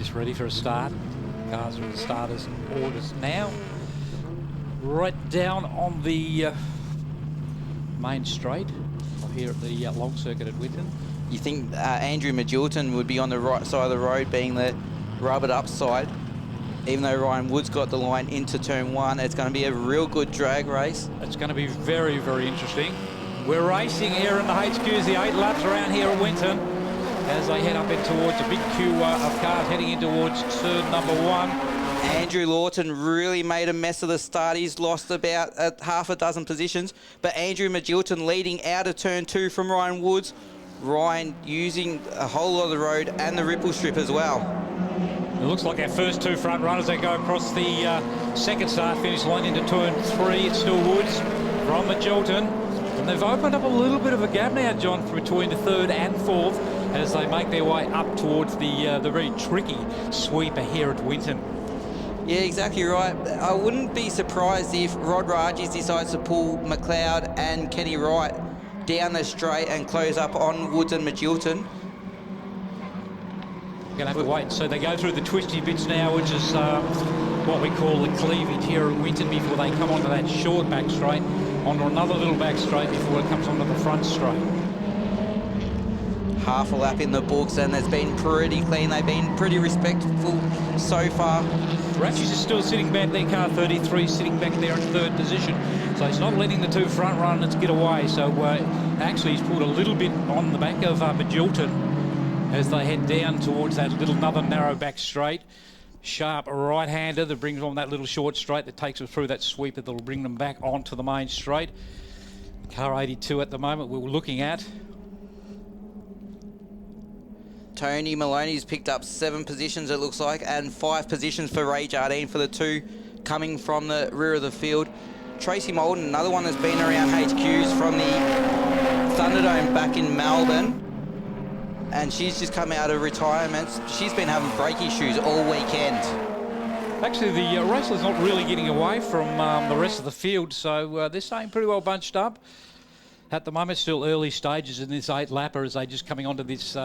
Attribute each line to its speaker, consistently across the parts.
Speaker 1: Just ready for a start. Cars are in the starters orders now. Right down on the main straight here at the long circuit at Winton.
Speaker 2: You think Andrew Magilton would be on the right side of the road, being the rubbered up side. Even though Ryan Wood's got the line into turn one, it's going to be a real good drag race.
Speaker 1: It's going to be very, very interesting. We're racing here in the HQs, the 8 laps around here at Winton, as they head up in towards a big queue of cars heading in towards turn number 1.
Speaker 2: Andrew Lawton really made a mess of the start. He's lost about half a dozen positions, but Andrew Magilton leading out of turn 2 from Ryan Woods. Ryan using a whole lot of the road and the ripple strip as well.
Speaker 1: It looks like our first 2 front runners, they go across the second start finish line into turn 3. It's still Woods from Magilton. And they've opened up a little bit of a gap now, John, between the 3rd and 4th as they make their way up towards the very tricky sweeper here at Winton.
Speaker 2: Yeah, exactly right. I wouldn't be surprised if Rod Rages decides to pull McLeod and Kenny Wright down the straight and close up on Woods and Magilton.
Speaker 1: We're going to have to wait. So they go through the twisty bits now, which is what we call the cleavage here at Winton, before they come onto that short back straight, onto another little back straight before it comes onto the front straight.
Speaker 2: Half a lap in the books, and it's been pretty clean. They've been pretty respectful so far.
Speaker 1: Ratchis is still sitting back there, car 33 sitting back there in 3rd position. So he's not letting the 2 front runners get away. So actually he's pulled a little bit on the back of Magilton as they head down towards that little another narrow back straight. Sharp right-hander that brings on that little short straight that takes them through that sweeper that'll bring them back onto the main straight. Car 82 at the moment we're looking at.
Speaker 2: Tony Maloney's picked up 7 positions, it looks like, and 5 positions for Ray Jardine for the 2 coming from the rear of the field. Tracy Molden, another one that's been around HQs from the Thunderdome back in Melbourne. And she's just come out of retirement. She's been having brake issues all weekend.
Speaker 1: Actually, the racer's not really getting away from the rest of the field, so they're staying pretty well bunched up. At the moment, still early stages in this 8-lapper as they're just coming onto this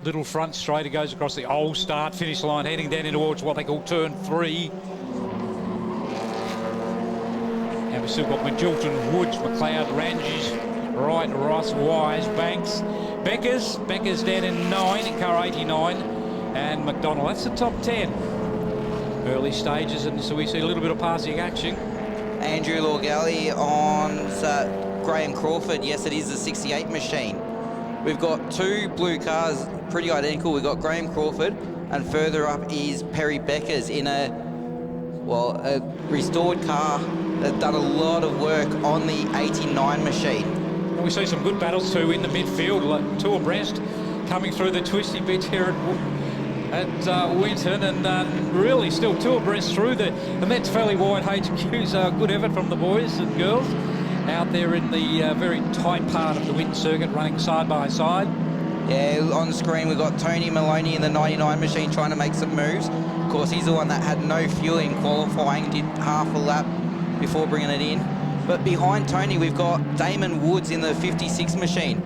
Speaker 1: little front straight. It goes across the old start finish line, heading down in towards what they call turn 3. And we've still got Magilton, Woods, McLeod, Ranges, Wright, Ross, Wise, Banks, Becker's down in 9 in car 89, and McDonald. That's the top 10. Early stages, and so we see a little bit of passing action.
Speaker 2: Andrew Lorgelli on Graham Crawford. Yes, it is the 68 machine. We've got 2 blue cars, pretty identical. We've got Graham Crawford, and further up is Perry Beckers in a restored car that's done a lot of work on the 89 machine.
Speaker 1: And we see some good battles too in the midfield, like 2 abreast coming through the twisty bits here at Winton, and really still 2 abreast through and that's fairly wide HQs. Good effort from the boys and girls out there in the very tight part of the Winton circuit, running side by side.
Speaker 2: Yeah, on screen we've got Tony Maloney in the 99 machine trying to make some moves. Of course, he's the one that had no fuel in qualifying, did half a lap before bringing it in. But behind Tony, we've got Damon Woods in the 56 machine.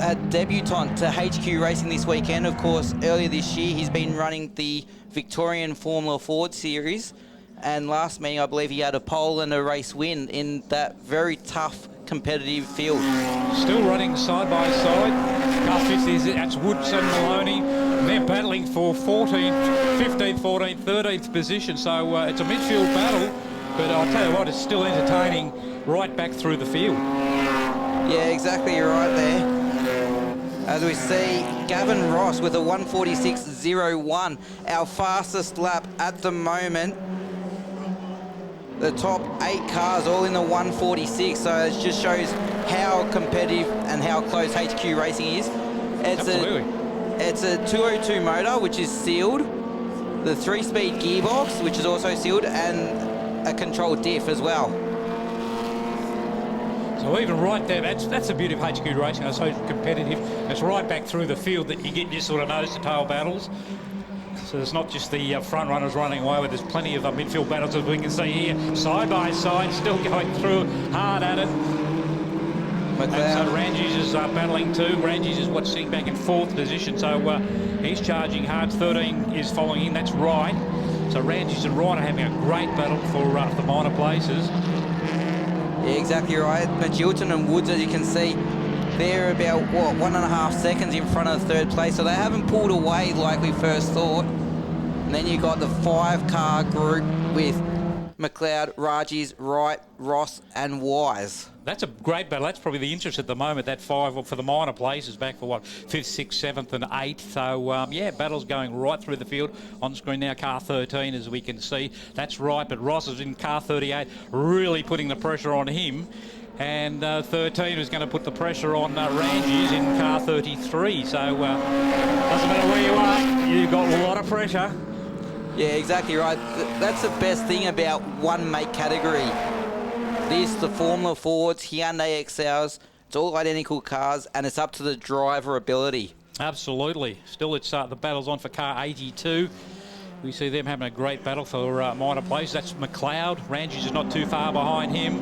Speaker 2: A debutant to HQ Racing this weekend. Of course, earlier this year, he's been running the Victorian Formula Ford Series. And last meeting, I believe he had a pole and a race win in that very tough, competitive field.
Speaker 1: Still running side by side. Car 50, that's Woods and Maloney. They're battling for 14th, 15th, 14th, 13th position. So it's a midfield battle. But I'll tell you what, it's still entertaining right back through the field.
Speaker 2: Yeah, exactly, you're right there. As we see, Gavin Ross with a 1:46.01, our fastest lap at the moment. The top 8 cars all in the 1:46, so it just shows how competitive and how close HQ Racing is. It's a 202 motor, which is sealed, the 3-speed gearbox, which is also sealed, and a controlled diff as well.
Speaker 1: So even right there, that's the beauty of HQ Racing. It's so competitive. It's right back through the field that you get your sort of nose-to-tail battles. So it's not just the front runners running away with. There's plenty of midfield battles, as we can see here, side by side, still going through, hard at it. And so Ranges is battling too. Ranges is sitting back in 4th position. So He's charging hard. 13 is following in. That's right. So Ranges and Wright are having a great battle for the minor places.
Speaker 2: Yeah, exactly right. Magilton and Woods, as you can see, they're about, what, 1.5 seconds in front of third place. So they haven't pulled away like we first thought. And then you got the 5-car group with McLeod, Raji's, Wright, Ross and Wise.
Speaker 1: That's a great battle. That's probably the interest at the moment, that 5 for the minor places, back for what, 5th, 6th, 7th and 8th. So, yeah, battle's going right through the field. On screen now, car 13, as we can see. That's right, but Ross is in car 38, really putting the pressure on him. And 13 is going to put the pressure on Ranges in car 33. So, doesn't matter where you are, you've got a lot of pressure.
Speaker 2: Yeah, exactly right. That's the best thing about one make category. The Formula Fords, Hyundai XLs, it's all identical cars, and it's up to the driver ability.
Speaker 1: Absolutely. Still, it's the battle's on for car 82. We see them having a great battle for minor places. That's McLeod. Ranges is not too far behind him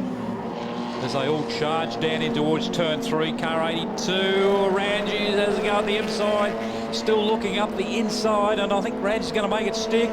Speaker 1: as they all charge down in towards turn 3. Car 82. Ranges as they go on the inside. Still looking up the inside, and I think Ranges is going to make it stick.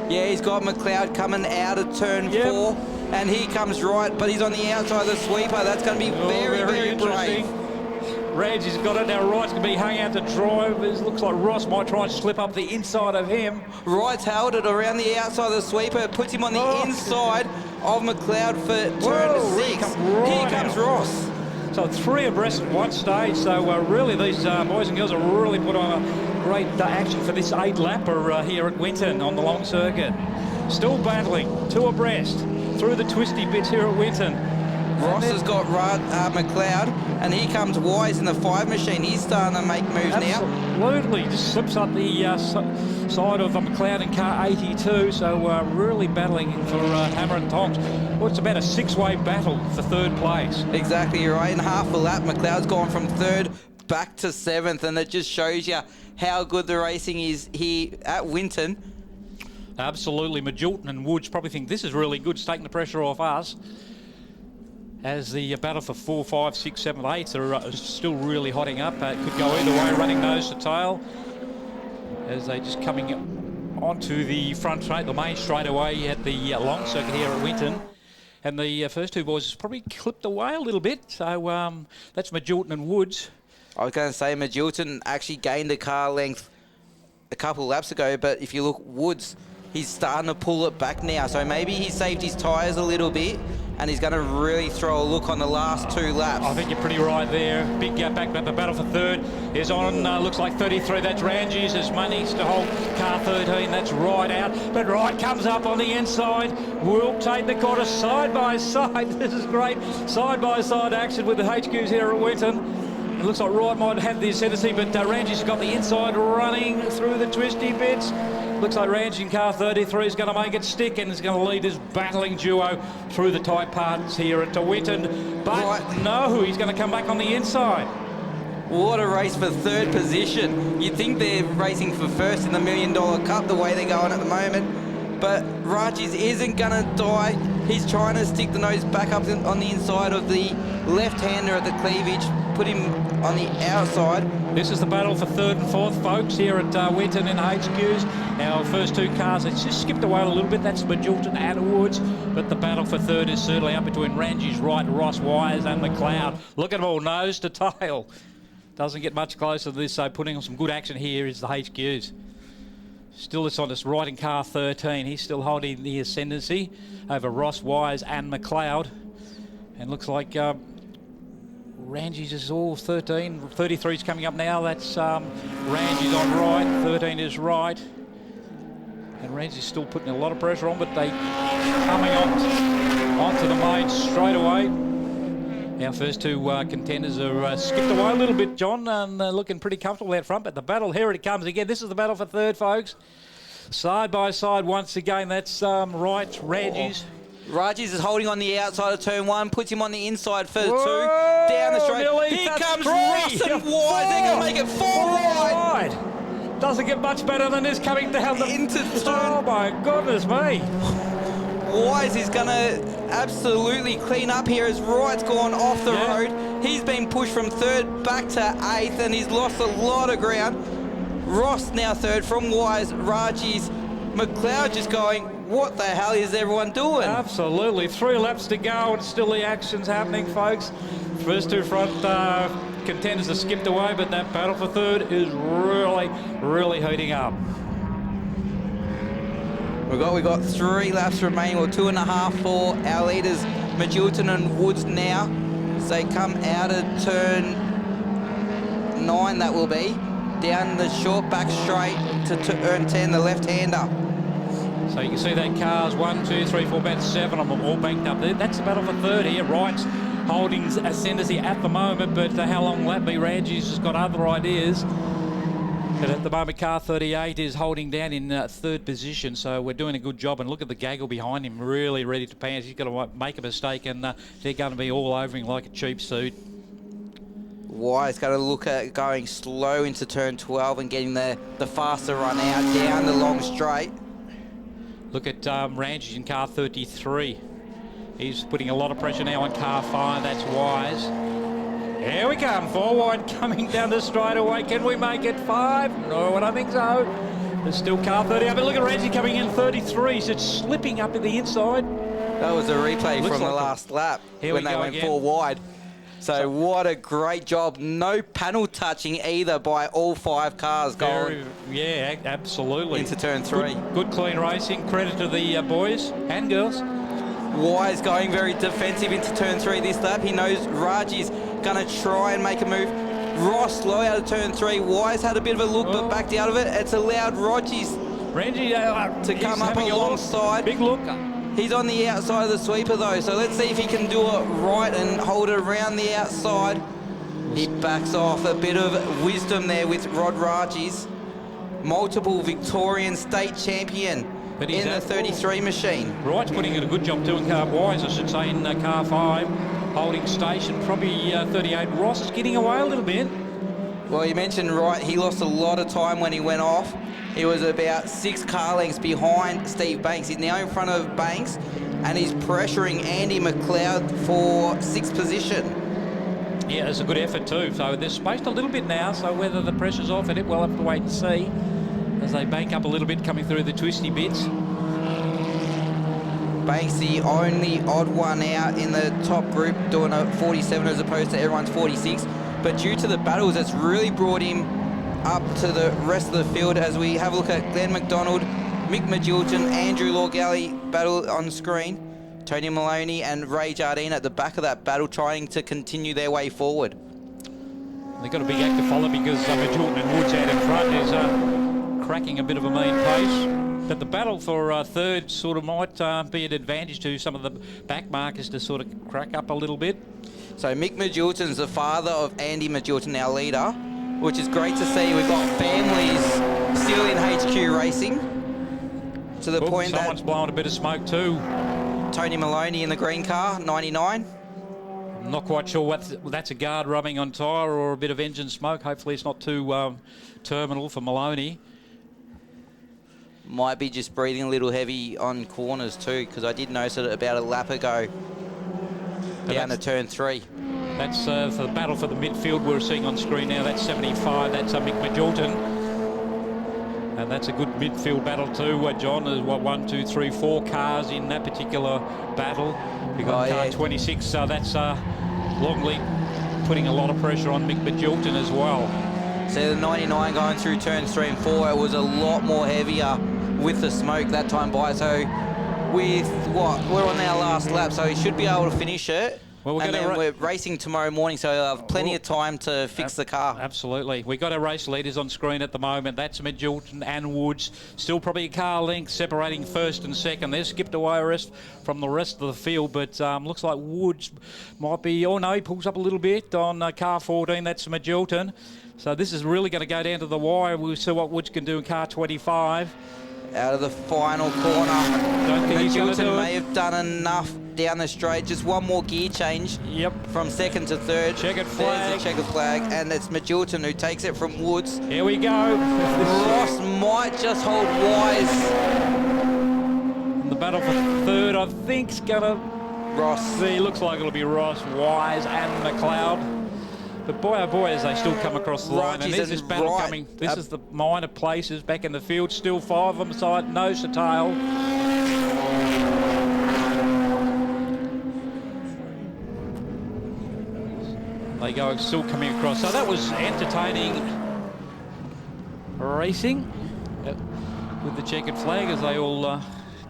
Speaker 2: Yeah, he's got McLeod coming out of turn 4. And here comes Wright, but he's on the outside of the sweeper. That's going to be very
Speaker 1: interesting.
Speaker 2: brave.
Speaker 1: Ranges has got it now. Wright's going to be hung out to dry. It looks like Ross might try and slip up the inside of him.
Speaker 2: Wright's held it around the outside of the sweeper. It puts him on the inside of McLeod for turn 6. Here comes Ross.
Speaker 1: So 3 abreast at one stage. So really these boys and girls are really put on a great action for this 8-lapper here at Winton on the long circuit. Still battling, 2 abreast through the twisty bits here at Winton.
Speaker 2: Ross has got McLeod, and here comes Wise in the 5 machine. He's starting to make moves now.
Speaker 1: Absolutely, just slips up the side of McLeod in car 82, so really battling for hammer and tongs. Well, it's about a 6-way battle for 3rd place.
Speaker 2: Exactly right. In half a lap, McLeod's gone from 3rd back to 7th, and it just shows you how good the racing is here at Winton.
Speaker 1: Absolutely. Magilton and Woods probably think this is really good. It's taking the pressure off us. As the battle for 4, 5, 6, 7, 8 are still really hotting up. It could go either way, running nose to tail. As they just coming onto the front straight, the main straightaway at the long circuit here at Winton. And the first 2 boys has probably clipped away a little bit. So that's Magilton and Woods.
Speaker 2: I was going to say Magilton actually gained a car length a couple of laps ago, but if you look, Woods, he's starting to pull it back now. So maybe he saved his tyres a little bit, and he's going to really throw a look on the last 2 laps.
Speaker 1: I think you're pretty right there. Big gap back, but the battle for 3rd is on, looks like 33. That's Ranges. As Money's to hold car 13. That's Wright out. But Wright comes up on the inside. Will take the quarter side by side. This is great side-by-side action with the HQs here at Winton. It looks like Wright might have the ascendancy, but Ranges has got the inside running through the twisty bits. Looks like Ranges in car 33 is going to make it stick and is going to lead his battling duo through the tight parts here at Winton. But no, he's going to come back on the inside.
Speaker 2: What a race for 3rd position. You'd think they're racing for 1st in the $1 Million Cup the way they're going at the moment. But Raji's isn't going to die. He's trying to stick the nose back up on the inside of the left-hander at the cleavage, put him on the outside.
Speaker 1: This is the battle for 3rd and 4th, folks, here at Winton in HQs. Our first 2 cars, it's just skipped away a little bit. That's Magilton and Woods, but the battle for 3rd is certainly up between Ranges, Wright, Ross, Wise and McLeod. Look at them all, nose to tail. Doesn't get much closer to this, so putting on some good action here is the HQs. Still, it's on us right in car 13. He's still holding the ascendancy over Ross, Wise and McLeod. And looks like Ranges is all 13. 33 is coming up now. That's Ranges on right. 13 is right. And Ranges is still putting a lot of pressure on, but they coming onto the main straight away. Our first 2 contenders are skipped away a little bit, John, and looking pretty comfortable out front. But the battle, here it comes again. This is the battle for 3rd, folks. Side by side once again. That's Wright, Ranges.
Speaker 2: Raji's is holding on the outside of turn 1, puts him on the inside for 2, down the straight. Here comes Ross and Wise. They're going to make it 4 wide.
Speaker 1: Doesn't get much better than this coming down
Speaker 2: into turn.
Speaker 1: Oh my goodness me.
Speaker 2: Wise is going to absolutely clean up here as Wright's gone off the road. He's been pushed from 3rd back to 8th, and he's lost a lot of ground. Ross now third from Wise. Raji's McLeod just going, what the hell is everyone doing?
Speaker 1: Absolutely. 3 laps to go and still the action's happening, folks. First 2 front contenders have skipped away, but that battle for third is really, really heating up.
Speaker 2: We got 3 laps remaining, or 2.5 for our leaders, Magilton and Woods now. So they come out of turn 9, that will be, down the short back straight to turn 10, the left-hander.
Speaker 1: So you can see that cars 1, 2, 3, 4, about 7 of them all banked up there. That's the battle for third here. Wright's holding ascendancy at the moment, but how long will that be? Ranji's has got other ideas. But at the moment, car 38 is holding down in third position, so we're doing a good job. And look at the gaggle behind him, really ready to pants. He's going to make a mistake, and they're going to be all over him like a cheap suit.
Speaker 2: Wise got to look at going slow into turn 12 and getting the faster run out down the long straight.
Speaker 1: Look at Ranji's in car 33. He's putting a lot of pressure now on car 5. That's Wise. Here we come, 4 wide coming down the straightaway. Can we make it 5? No, I don't think so. There's still car 38, but look at Ranji coming in 33. So it's slipping up in the inside.
Speaker 2: That was a replay
Speaker 1: Looks
Speaker 2: from
Speaker 1: like
Speaker 2: the last lap
Speaker 1: Here
Speaker 2: when
Speaker 1: we
Speaker 2: they
Speaker 1: go
Speaker 2: went
Speaker 1: again.
Speaker 2: 4 wide. So what a great job. No panel touching either by all 5 cars going
Speaker 1: Yeah, absolutely.
Speaker 2: into turn 3.
Speaker 1: Good clean racing. Credit to the boys and girls.
Speaker 2: Wise going very defensive into turn 3 this lap. He knows Raji's going to try and make a move. Ross slow out of turn 3. Wise had a bit of a look but backed out of it. It's allowed Raji's
Speaker 1: Ranji
Speaker 2: to come up alongside.
Speaker 1: Big look.
Speaker 2: He's on the outside of the sweeper though, so let's see if he can do it right and hold it around the outside. He backs off. A bit of wisdom there with Rod Raji's. Multiple Victorian state champion in the 33 machine.
Speaker 1: Wright's putting in a good job too in car Wise, I should say, in car 5. Holding station, probably 38. Ross is getting away a little bit.
Speaker 2: Well, you mentioned Wright. He lost a lot of time when he went off. He was about 6 car lengths behind Steve Banks. He's now in front of Banks, and he's pressuring Andy McLeod for 6th position.
Speaker 1: Yeah, it's a good effort too. So they're spaced a little bit now, so whether the pressure's off in it, we'll have to wait and see as they bank up a little bit coming through the twisty bits.
Speaker 2: Banks the only odd one out in the top group, doing a 47 as opposed to everyone's 46. But due to the battles, it's really brought him up to the rest of the field as we have a look at Glenn McDonald, Mick Magilton, Andrew Lorgelli battle on screen, Tony Maloney and Ray Jardine at the back of that battle trying to continue their way forward.
Speaker 1: They've got a big act to follow because Magilton and Woods out in front is cracking a bit of a mean pace. But the battle for third sort of might be an advantage to some of the back markers to sort of crack up a little bit.
Speaker 2: So Mick Magilton's the father of Andy Magilton, our leader, which is great to see. We've got families still in HQ racing to the point that
Speaker 1: someone's blowing a bit of smoke too.
Speaker 2: Tony Maloney in the green car, 99.
Speaker 1: I'm not quite sure what that's a guard rubbing on tyre or a bit of engine smoke. Hopefully it's not too terminal for Maloney.
Speaker 2: Might be just breathing a little heavy on corners too, because I did notice it about a lap ago down to turn 3.
Speaker 1: That's for the battle for the midfield we're seeing on screen now. That's 75. That's Mick Magilton. And that's a good midfield battle too. John, there's what, 1, 2, 3, 4 cars in that particular battle. We've got car 26. So that's Longley putting a lot of pressure on Mick Magilton as well.
Speaker 2: So the 99 going through turns 3 and 4, it was a lot more heavier with the smoke that time by. So with what, we're on our last lap, so he should be able to finish it. Well, and then we're racing tomorrow morning, so he'll have plenty of time to fix the car.
Speaker 1: Absolutely. We've got our race leaders on screen at the moment. That's Magilton and Woods. Still probably a car length separating first and second. They've skipped away from the rest of the field, but looks like Woods might be... Oh, no, he pulls up a little bit on car 14. That's Magilton. So this is really going to go down to the wire. We'll see what Woods can do in car 25.
Speaker 2: Out of the final corner.
Speaker 1: Don't think he's going to do it.
Speaker 2: May have done enough down the straight. Just one more gear change.
Speaker 1: Yep.
Speaker 2: From second to third.
Speaker 1: Checkered flag.
Speaker 2: There's a checkered flag, and it's Magilton who takes it from Woods.
Speaker 1: Here we go.
Speaker 2: Ross might just hold Wise.
Speaker 1: The battle for third, I think, is going to...
Speaker 2: Ross.
Speaker 1: See, looks like it'll be Ross, Wise and McLeod. But boy, oh boy, as they still come across the line. And there's this battle
Speaker 2: right.
Speaker 1: coming. This is the minor places back in the field. Still 5 of them side, nose to tail. They go still coming across. So that was entertaining racing with the checkered flag as they all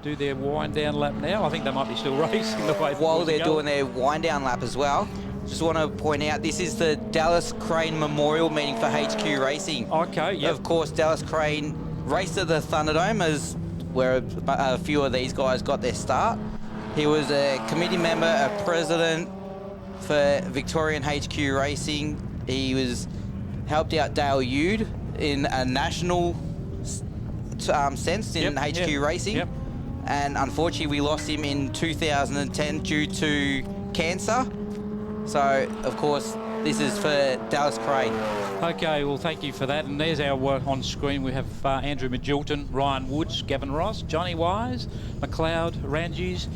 Speaker 1: do their wind down lap now. I think they might be still racing the way
Speaker 2: while they're doing their wind down lap as well. Just want to point out, this is the Dallas Crane Memorial meeting for HQ Racing.
Speaker 1: Okay, yeah.
Speaker 2: Of course, Dallas Crane raced at the Thunderdome, as where a few of these guys got their start. He was a committee member, a president for Victorian HQ Racing. He was helped out Dale Yude in a national sense in HQ Racing.
Speaker 1: Yep.
Speaker 2: And unfortunately, we lost him in 2010 due to cancer. So, of course, this is for Dallas Crane.
Speaker 1: Okay, well, thank you for that. And there's our on screen. We have Andrew Magilton, Ryan Woods, Gavin Ross, Johnny Wise, McLeod, Ranges,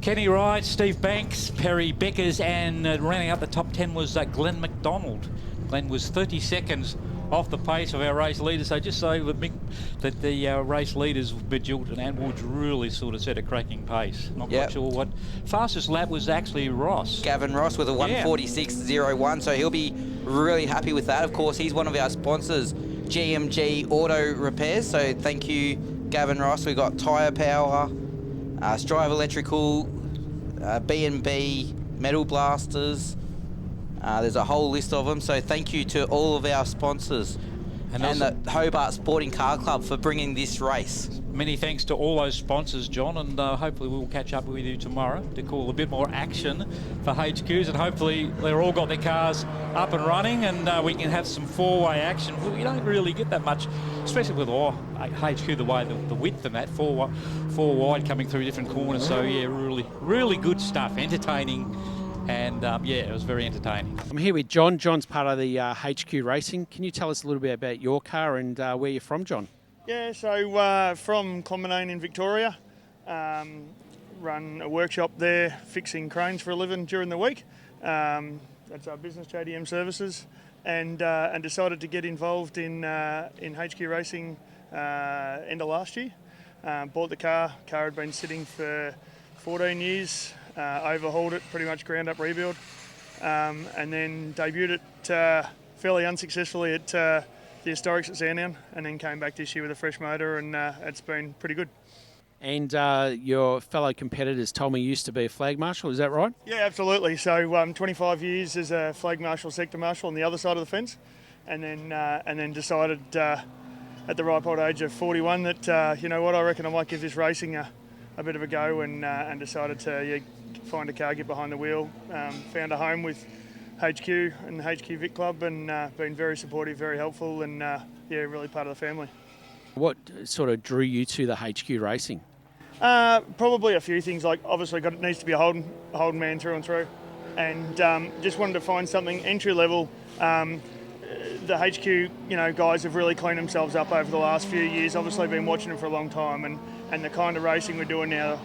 Speaker 1: Kenny Wright, Steve Banks, Perry Beckers, and rounding up the top 10 was Glenn McDonald. Glenn was 30 seconds off the pace of our race leaders. So just so that the race leaders, Magilton and Woods, really sort of set a cracking pace. Not quite sure what. Fastest lap was actually Ross.
Speaker 2: Gavin Ross with a 1:46.01, so he'll be really happy with that. Of course, he's one of our sponsors, GMG Auto Repairs. So thank you, Gavin Ross. We've got Tyre Power, Strive Electrical, B&B, Metal Blasters. There's a whole list of them, so thank you to all of our sponsors and the Hobart Sporting Car Club for bringing this race.
Speaker 1: Many thanks to all those sponsors, John, and hopefully we'll catch up with you tomorrow to call a bit more action for HQs, and hopefully they've all got their cars up and running, and we can have some four-way action. We don't really get that much, especially with HQ, the way the width and that, four wide coming through different corners. So yeah, really good stuff, entertaining. And yeah, it was very entertaining.
Speaker 3: I'm here with John. John's part of the HQ Racing. Can you tell us a little bit about your car and where you're from, John?
Speaker 4: Yeah, so from Clonmacnoise in Victoria. Run a workshop there fixing cranes for a living during the week. That's our business, JDM Services. And decided to get involved in HQ Racing end of last year. Bought the car. Car had been sitting for 14 years. Overhauled it, pretty much ground up rebuild, and then debuted it fairly unsuccessfully at the Historics at Sandown, and then came back this year with a fresh motor, and it's been pretty good.
Speaker 3: And your fellow competitors told me you used to be a flag marshal, is that right?
Speaker 4: Yeah, absolutely. So 25 years as a flag marshal, sector marshal on the other side of the fence, and then decided at the ripe old age of 41 that you know what, I reckon I might give this racing a bit of a go, and decided to find a car, get behind the wheel. Found a home with HQ and the HQ Vic Club, and been very supportive, very helpful, and really part of the family.
Speaker 3: What sort of drew you to the HQ Racing?
Speaker 4: Probably a few things, like obviously it needs to be a Holden man through and through, and just wanted to find something entry level. The HQ, guys have really cleaned themselves up over the last few years. Obviously been watching them for a long time, and the kind of racing we're doing now,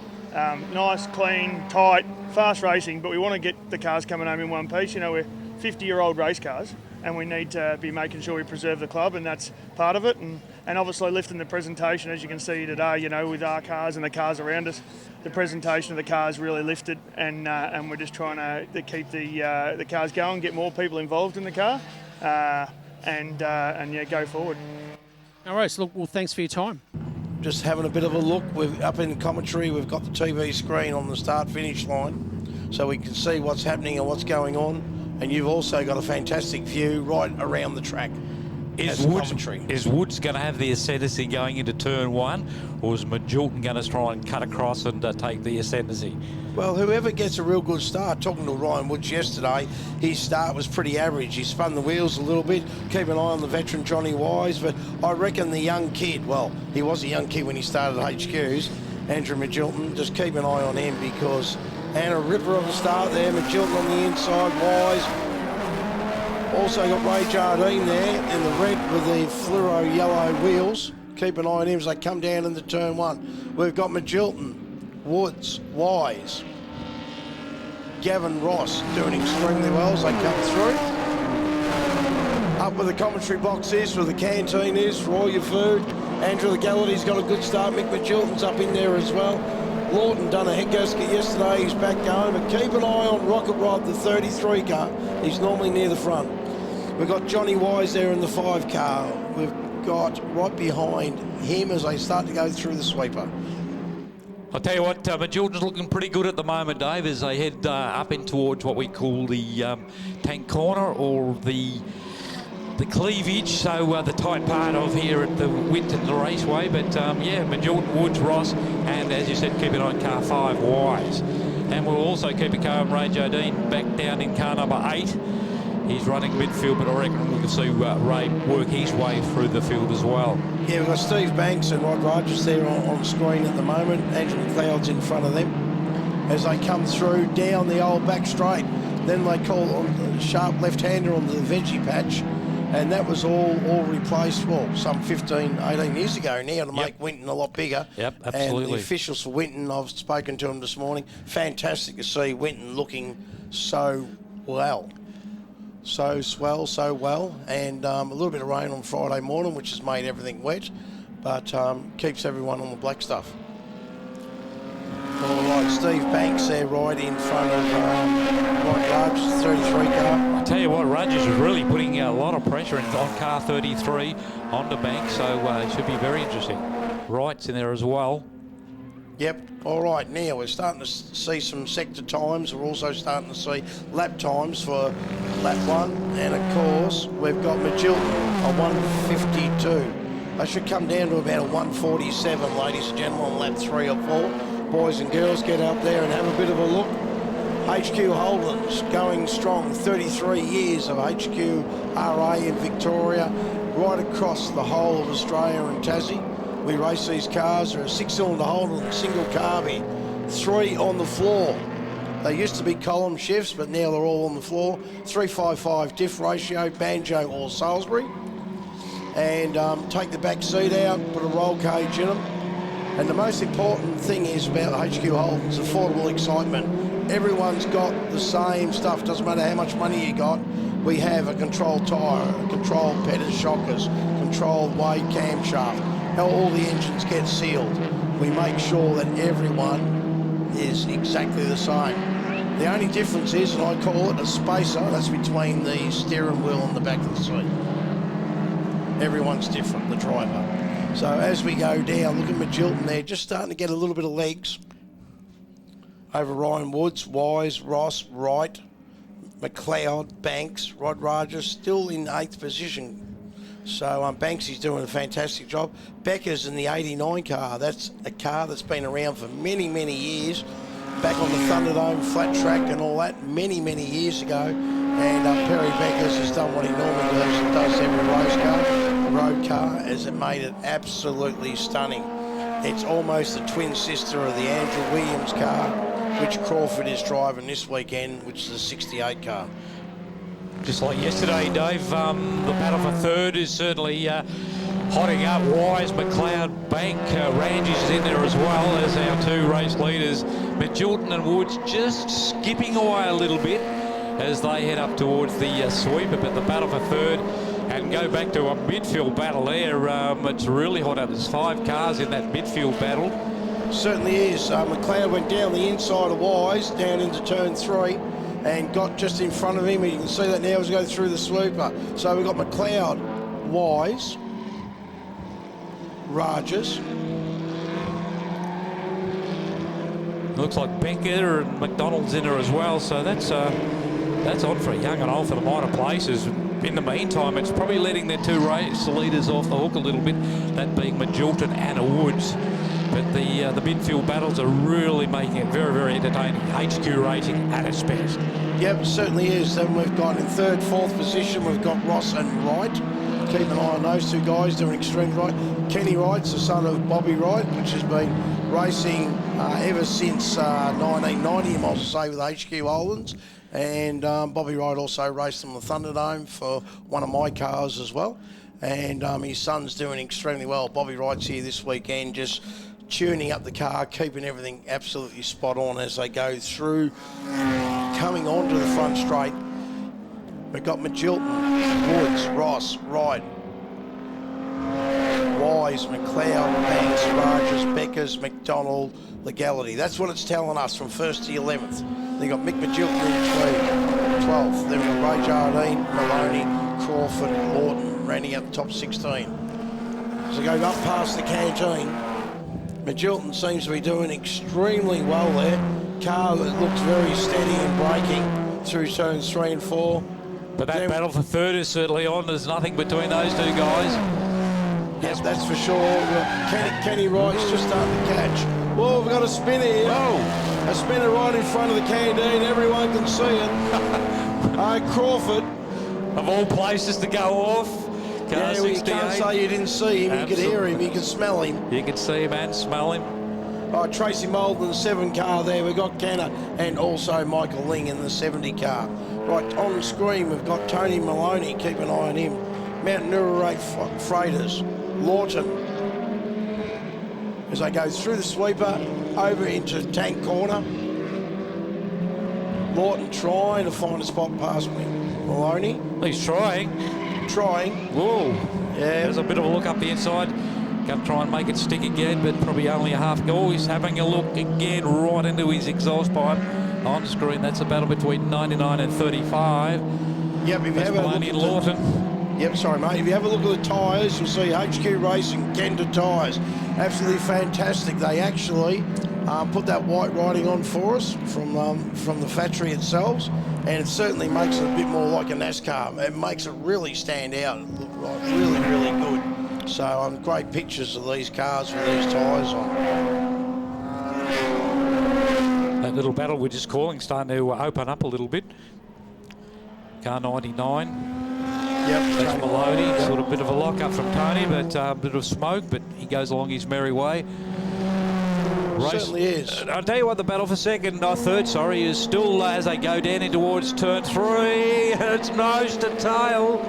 Speaker 4: nice, clean, tight, fast racing, but we want to get the cars coming home in one piece. We're 50-year-old race cars, and we need to be making sure we preserve the club, and that's part of it. And obviously lifting the presentation, as you can see today, with our cars and the cars around us, the presentation of the cars really lifted, and we're just trying to keep the cars going, get more people involved in the car, and go forward.
Speaker 3: All right, so look, well, thanks for your time.
Speaker 5: Just having a bit of a look. We're up in commentary. We've got the TV screen on the start-finish line, so we can see what's happening and what's going on. And you've also got a fantastic view right around the track.
Speaker 1: Is Woods going to have the ascendancy going into turn one, or is Magilton going to try and cut across and take the ascendancy?
Speaker 5: Well, whoever gets a real good start, talking to Ryan Woods yesterday, his start was pretty average. He spun the wheels a little bit. Keep an eye on the veteran Johnny Wise, but I reckon the young kid, well, he was a young kid when he started at HQs, Andrew Magilton, just keep an eye on him, because and a ripper of a start there, Magilton on the inside, Wise. Also got Ray Jardine there in the red with the fluoro yellow wheels. Keep an eye on him as they come down into turn one. We've got Magilton, Woods, Wise, Gavin Ross doing extremely well as they come through. Up where the commentary box is, where the canteen is, for all your food. Andrew the Gallaty's got a good start. Mick McGilton's up in there as well. Lawton done a head gasket yesterday. He's back going. But keep an eye on Rocket Rod, the 33 car. He's normally near the front. We've got Johnny Wise there in the 5 car. We've got right behind him as they start to go through the sweeper.
Speaker 1: I'll tell you what, Jordan's looking pretty good at the moment, Dave, as they head up in towards what we call the tank corner or the cleavage, so the tight part of here at the Winton Raceway. But yeah, Jordan, Woods, Ross, and as you said, keep an eye on car 5, Wise. And we'll also keep a car on Ray Jardine back down in car number 8. He's running midfield, but I reckon we can see Ray work his way through the field as well.
Speaker 5: Yeah, we've got Steve Banks and Rod Rogers there on screen at the moment. Andrew McLeod's in front of them as they come through down the old back straight. Then they call on the sharp left-hander on the veggie patch, and that was all replaced, well, some 15, 18 years ago now to make Winton a lot bigger.
Speaker 1: Yep, absolutely.
Speaker 5: And the officials for Winton, I've spoken to them this morning. Fantastic to see Winton looking so well. So swell, so well, and a little bit of rain on Friday morning, which has made everything wet, but keeps everyone on the black stuff. All right, Steve Banks there right in front of Rod Rogers, 33 car.
Speaker 1: I tell you what, Rogers is really putting a lot of pressure on car 33 onto Banks, so it should be very interesting. Wright's in there as well.
Speaker 5: Yep. All right, now we're starting to see some sector times. We're also starting to see lap times for lap 1. And, of course, we've got Magilton, a 152. They should come down to about a 147, ladies and gentlemen, on lap 3 or 4. Boys and girls, get out there and have a bit of a look. HQ Holden's going strong. 33 years of HQ RA in Victoria, right across the whole of Australia and Tassie. We race these cars. They're a 6-cylinder Holden, single carby, 3 on the floor. They used to be column shifts, but now they're all on the floor. 355 diff ratio, banjo or Salisbury. And take the back seat out, put a roll cage in them. And the most important thing is about HQ Holden's affordable excitement. Everyone's got the same stuff. Doesn't matter how much money you got. We have a controlled tyre, a controlled Pettis shockers, controlled Wade camshaft. How all the engines get sealed. We make sure that everyone is exactly the same. The only difference is, and I call it a spacer, that's between the steering wheel and the back of the seat. Everyone's different, the driver. So as we go down, look at Magilton there, just starting to get a little bit of legs. Over Ryan Woods, Wise, Ross, Wright, McLeod, Banks, Rod Rogers, still in 8th position. So Banksy's doing a fantastic job. Becker's in the 89 car. That's a car that's been around for many, many years. Back on the Thunderdome flat track and all that many, many years ago. And Perry Beckers has done what he normally does every race car, road car, as it made it absolutely stunning. It's almost the twin sister of the Andrew Williams car, which Crawford is driving this weekend, which is the 68 car.
Speaker 1: Just like yesterday, Dave, the battle for third is certainly hotting up. Wise, McLeod, Bank, Ranges is in there as well as our 2 race leaders. Magilton and Woods just skipping away a little bit as they head up towards the sweeper, but the battle for third, and go back to a midfield battle there. It's really hot up. There's 5 cars in that midfield battle.
Speaker 5: Certainly is. McLeod went down the inside of Wise, down into turn 3. And got just in front of him, and you can see that now as we go through the sweeper. So we've got McLeod, Wise, Rogers.
Speaker 1: Looks like Becker and McDonald's in there as well, so that's on for a young and old for the minor places. In the meantime, it's probably letting their 2 race leaders off the hook a little bit, that being Magilton and Woods. But the midfield battles are really making it very, very entertaining. HQ Racing at its best.
Speaker 5: Yep, it certainly is. Then we've got in 3rd, 4th position, we've got Ross and Wright. Keep an eye on those 2 guys doing extremely right. Kenny Wright's the son of Bobby Wright, which has been racing ever since 1990, you might say, with HQ Holdens. And Bobby Wright also raced on the Thunderdome for one of my cars as well. And his son's doing extremely well. Bobby Wright's here this weekend, just tuning up the car, keeping everything absolutely spot on as they go through, coming onto the front straight. We've got Magilton, Woods, Ross, Wright, Wise, McLeod, Banks, Rogers, Beckers, McDonald, Legality. That's what it's telling us from 1st to 11th. Then you've got Mick Magilton in 12th. Then we've got Ray Jardine, Maloney, Crawford, Lawton, rounding out the top 16. As I go up past the canteen, Magilton seems to be doing extremely well there. Car that looks very steady and braking through turns 3 and 4.
Speaker 1: But that battle for third is certainly on. There's nothing between those two guys.
Speaker 5: Yes, that's for sure. Kenny Wright's just starting to catch. Whoa, we've got a spinner here.
Speaker 1: Oh.
Speaker 5: A spinner right in front of the canteen. Everyone can see it. Crawford.
Speaker 1: Of all places to go off. Car
Speaker 5: Yeah, well, you
Speaker 1: 68.
Speaker 5: can't say you didn't see him.
Speaker 1: Absolutely.
Speaker 5: You could hear him. You could smell him.
Speaker 1: You could see him and smell him.
Speaker 5: Tracy Molden's 7 car there. We've got Kenner and also Michael Ling in the 70 car. Right, on the screen, we've got Tony Maloney. Keep an eye on him. Mount Nururate Freighters. Lawton. As they go through the sweeper, over into Tank Corner. Lawton trying to find a spot past me. Maloney.
Speaker 1: He's trying.
Speaker 5: Yeah.
Speaker 1: Whoa. There's a bit of a look up the inside. Going to try and make it stick again, but probably only a half goal. He's having a look again right into his exhaust pipe. On screen, that's a battle between 99 and 35.
Speaker 5: Yep, if you
Speaker 1: That's
Speaker 5: have a look
Speaker 1: Maloney
Speaker 5: at
Speaker 1: and Lawton.
Speaker 5: Yep, sorry, mate. If you have a look at the tyres, you'll see HQ Racing, Kenda tyres. Absolutely fantastic. They actually put that white writing on for us from the factory itself, and it certainly makes it a bit more like a NASCAR. It makes it really stand out and look like really, really good. So great pictures of these cars with these tyres on.
Speaker 1: That little battle we're just calling starting to open up a little bit. Car 99.
Speaker 5: Yep,
Speaker 1: That's Maloney. Sort of bit of a lock up from Tony, but a bit of smoke, but he goes along his merry way.
Speaker 5: Certainly is.
Speaker 1: I'll tell you what, the battle for third, is still as they go down in towards turn 3. It's nose to tail.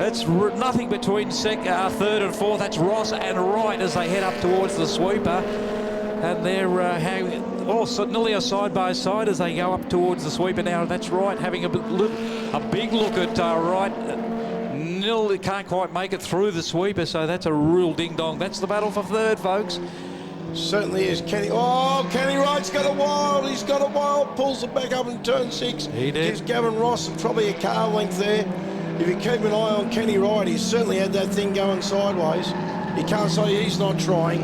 Speaker 1: It's nothing between third and fourth. That's Ross and Wright as they head up towards the sweeper. And they're nearly a side by side as they go up towards the sweeper now. That's Wright having a big look at Wright. Nearly can't quite make it through the sweeper, so that's a real ding-dong. That's the battle for third, folks.
Speaker 5: Certainly is. Kenny Wright's got a wild. He's got a wild. Pulls it back up in turn 6.
Speaker 1: He did.
Speaker 5: Gives Gavin Ross probably a car length there. If you keep an eye on Kenny Wright, he's certainly had that thing going sideways. You can't say he's not trying.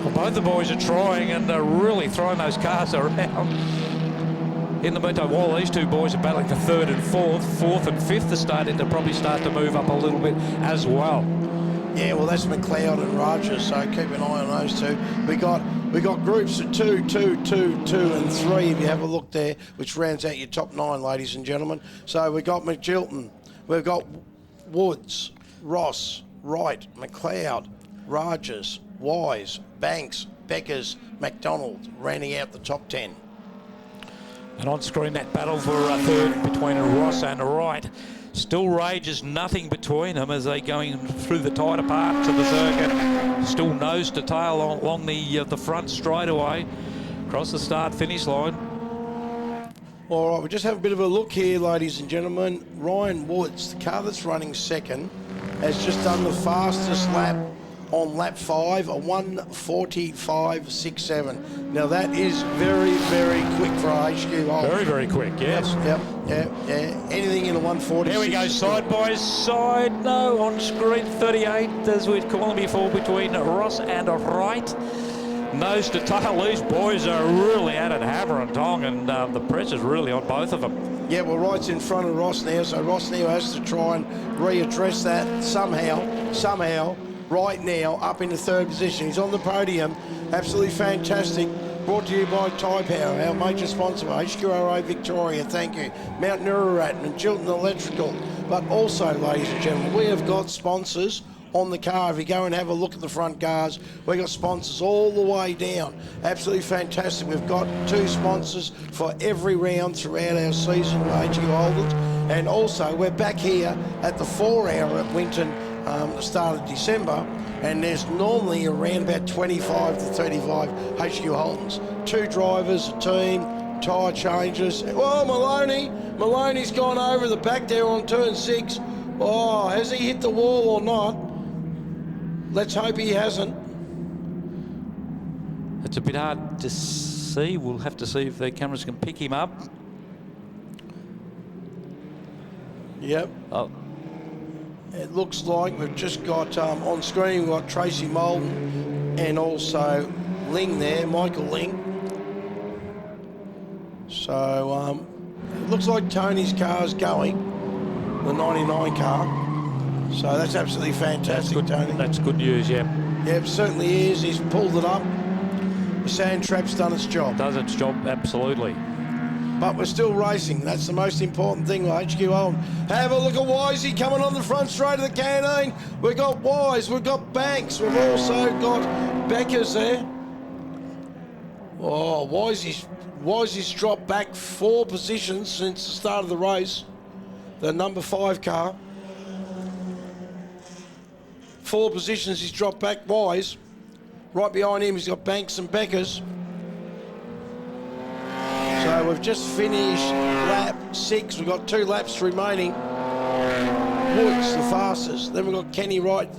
Speaker 1: Well, both the boys are trying and they're really throwing those cars around. In the meantime, while these two boys are battling for third and fourth and fifth are starting to probably start to move up a little bit as well.
Speaker 5: Yeah, well, that's McLeod and Rogers, so keep an eye on those two. We got groups of 2, 2, 2, 2, and 3, if you have a look there, which rounds out your top 9, ladies and gentlemen. So we got Magilton, we've got Woods, Ross, Wright, McLeod, Rogers, Wise, Banks, Beckers, McDonald, rounding out the top 10.
Speaker 1: And on screen, that battle for a third between Ross and Wright still rages, nothing between them as they're going through the tighter parts of the circuit. Still nose to tail along the front straightaway, across the start-finish line.
Speaker 5: All right, we'll just have a bit of a look here, ladies and gentlemen. Ryan Woods, the car that's running second, has just done the fastest lap on lap 5, a 1:45.67. Now that is very, very quick for a HQ Holden.
Speaker 1: Very, very quick, yes.
Speaker 5: Yep. Anything in a 1:46.
Speaker 1: There we go, side by side. No, on screen 38, as we'd call them before, between Ross and Wright. Nose to tail, these boys are really at it, hammer and tong, and the pressure's really on both of them.
Speaker 5: Yeah, well, Wright's in front of Ross now, so Ross now has to try and readdress that somehow. Right now, up into third position. He's on the podium. Absolutely fantastic. Brought to you by Tyre Power, our major sponsor, HQRA Victoria, thank you. Mount Nururate and Chilton Electrical. But also, ladies and gentlemen, we have got sponsors on the car. If you go and have a look at the front cars, we've got sponsors all the way down. Absolutely fantastic. We've got 2 sponsors for every round throughout our season with HQ Holdens. And also, we're back here at the 4-hour at Winton, the start of December, and there's normally around about 25 to 35 HQ Holdens. 2 drivers, a team, tyre changes. Oh, Maloney's gone over the back there on turn 6. Oh, has he hit the wall or not? Let's hope he hasn't.
Speaker 1: It's a bit hard to see. We'll have to see if the cameras can pick him up.
Speaker 5: Yep.
Speaker 1: Oh,
Speaker 5: It looks like we've just got on screen, we've got Tracy Molden and also Ling there, Michael Ling. So it looks like Tony's car's going, the 99 car. So that's absolutely fantastic,
Speaker 1: good,
Speaker 5: Tony.
Speaker 1: that's good news, yeah.
Speaker 5: Yep, certainly is. He's pulled it up. The sand trap's done its job.
Speaker 1: Does its job, absolutely.
Speaker 5: But we're still racing. That's the most important thing with HQ Holden. Have a look at Wisey coming on the front straight of the canteen. We've got Wise, we've got Banks, we've also got Beckers there. Oh, Wisey's dropped back 4 positions since the start of the race. The number 5 car. 4 positions he's dropped back, Wise. Right behind him he's got Banks and Beckers. So we've just finished lap 6. We've got 2 laps remaining. Woods the fastest. Then we've got Kenny Wright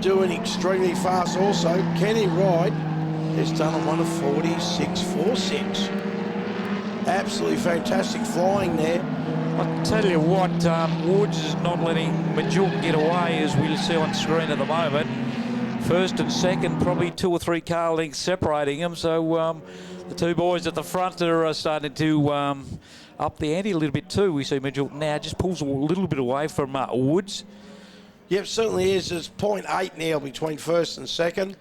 Speaker 5: doing extremely fast also. Kenny Wright has done a 1 of 46.46. Absolutely fantastic flying there.
Speaker 1: I'll tell you what, Woods is not letting Majorcan get away, as we'll see on screen at the moment. First and second, probably 2 or 3 car lengths separating them. So the 2 boys at the front are starting to up the ante a little bit too. We see Majorcan now just pulls a little bit away from Woods.
Speaker 5: Yep, certainly is. There's 0.8 now between first and second.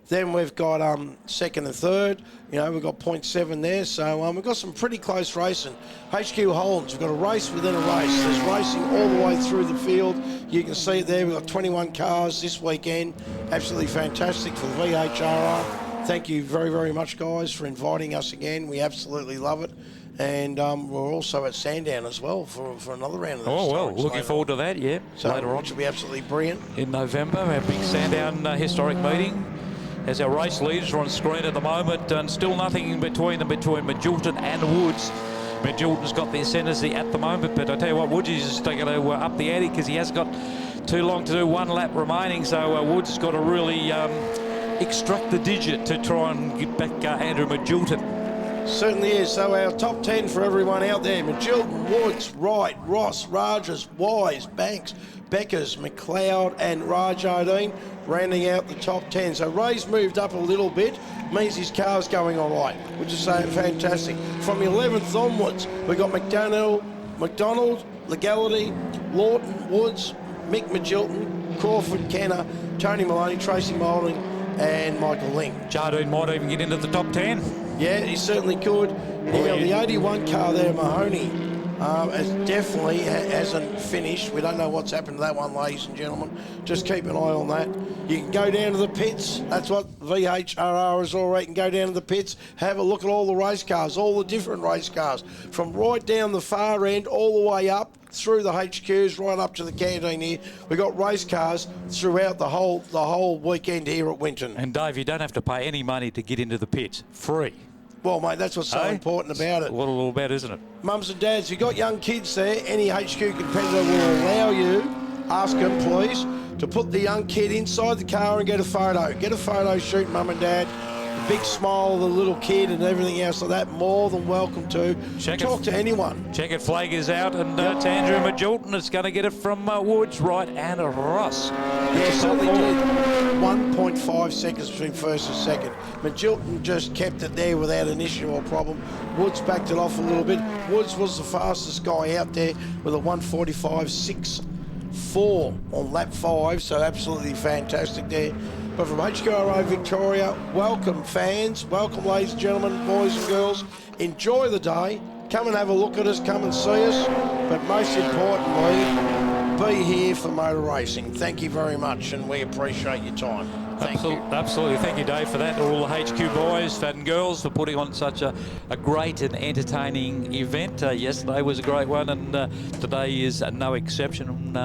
Speaker 5: Then we've got second and third. You know, we've got 0.7 there. So we've got some pretty close racing. HQ Holdens, we've got a race within a race. There's racing all the way through the field. You can see it there. We've got 21 cars this weekend. Absolutely fantastic for the VHRR. Thank you very, very much, guys, for inviting us again. We absolutely love it. And we're also at Sandown as well for another round of the
Speaker 1: Oh, well,
Speaker 5: Historics
Speaker 1: looking forward to that, yeah,
Speaker 5: so
Speaker 1: later on.
Speaker 5: Which will be absolutely brilliant.
Speaker 1: In November, our big Sandown historic meeting. As our race leaders are on screen at the moment, and still nothing in between them, between Majorcan and Woods. Majorcan's got the ascendancy at the moment, but I tell you what, Woods is just going to up the ante because he has got too long to do, 1 lap remaining. So Woods has got to really extract the digit to try and get back Andrew Majorcan.
Speaker 5: Certainly is. So our top 10 for everyone out there: Majorcan, Woods, Wright, Ross, Rajas, Wise, Banks, Beckers, McLeod and Rajardine rounding out the top 10. So Ray's moved up a little bit, means his car's going all right, which is fantastic. From 11th onwards, we've got McDonald, Legality, Lawton, Woods, Mick Majorcan, Crawford, Kenner, Tony Maloney, Tracy Moulding and Michael Ling.
Speaker 1: Jardine might even get into the top 10.
Speaker 5: Yeah, he certainly could. Now, the 81 car there, Mahoney, definitely hasn't finished. We don't know what's happened to that one, ladies and gentlemen. Just keep an eye on that. You can go down to the pits. That's what VHRR is all right. You can go down to the pits, have a look at all the race cars, all the different race cars, from right down the far end all the way up through the HQs, right up to the canteen here. We've got race cars throughout the whole weekend here at Winton.
Speaker 1: And Dave, you don't have to pay any money to get into the pits. Free.
Speaker 5: Well, mate, that's what's so important about it.
Speaker 1: What a little bit, isn't it?
Speaker 5: Mums and dads, if you've got young kids there, any HQ competitor will allow you, ask them please, to put the young kid inside the car and get a photo. Get a photo shoot, mum and dad. The big smile of the little kid and everything else like that, more than welcome to. Talk to anyone.
Speaker 1: Check flag is out, and it's Andrew Majorcan is going to get it from Woods, Wright and Ross.
Speaker 5: Yeah, certainly did. 1.5 seconds between first and second. Majorcan just kept it there without an issue or problem. Woods backed it off a little bit. Woods was the fastest guy out there with a 1:45.64 on lap 5, so absolutely fantastic there. But from HQRO Victoria, welcome fans, welcome ladies and gentlemen, boys and girls. Enjoy the day. Come and have a look at us, come and see us. But most importantly, be here for motor racing. Thank you very much, and we appreciate your time. Thank you.
Speaker 1: Absolutely. Thank you, Dave, for that. All the HQ boys and girls for putting on such a great and entertaining event. Yesterday was a great one, and today is no exception.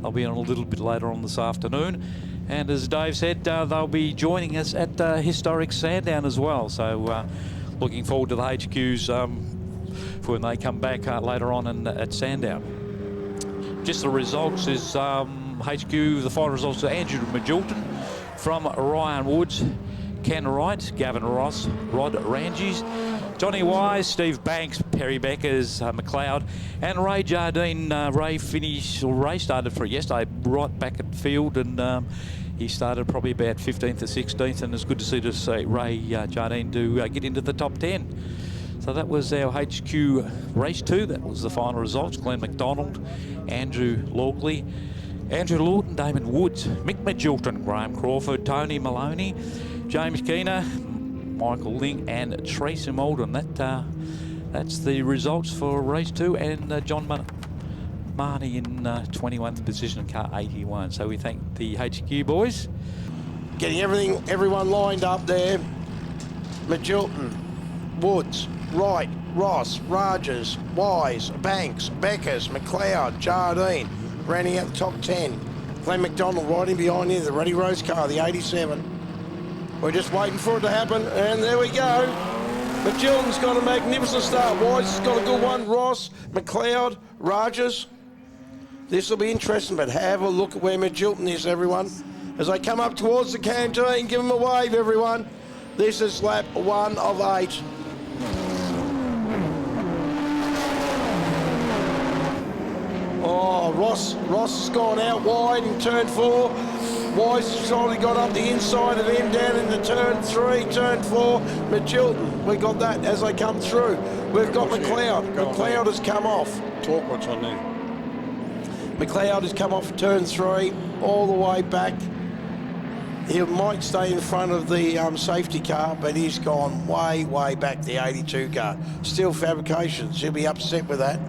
Speaker 1: I'll be on a little bit later on this afternoon. And as Dave said, they'll be joining us at historic Sandown as well. So looking forward to the HQs for when they come back later on at Sandown. Just the results is HQ, the final results are Andrew Magilton from Ryan Woods, Ken Wright, Gavin Ross, Rod Ranges, Johnny Wise, Steve Banks, Perry Beckers, McLeod, and Ray Jardine. Ray started for yesterday right back at field, and he started probably about 15th or 16th, and it's good to see Ray Jardine get into the top 10. So that was our HQ race 2. That was the final results. Glenn McDonald, Andrew Lawley, Andrew Lawton, Damon Woods, Mick Magilton, Graham Crawford, Tony Maloney, James Keener, Michael Ling, and Tracy Malden. That's the results for race 2, and John Mahoney in 21st position in car 81. So we thank the HQ boys.
Speaker 5: Getting everyone lined up there. Magilton, Woods, Wright, Ross, Rogers, Wise, Banks, Beckers, McLeod, Jardine, rounding out the top 10. Glenn McDonald right in behind here, the Ruddy Rose car, the 87. We're just waiting for it to happen, and there we go. Magilton's got a magnificent start. Wise has got a good one. Ross, McLeod, Rogers. This will be interesting, but have a look at where Magilton is, everyone. As they come up towards the canteen, give them a wave, everyone. This is lap 1 of 8. Oh, Ross has gone out wide in turn 4. Wise has only got up the inside of him down into turn 3, turn 4. Magilton, we got that as they come through. We've got McLeod. McLeod has come off.
Speaker 6: Talk what's on there.
Speaker 5: McLeod has come off turn 3, all the way back. He might stay in front of the safety car, but he's gone way, way back, the 82 car. Still Fabrications, he'll be upset with that.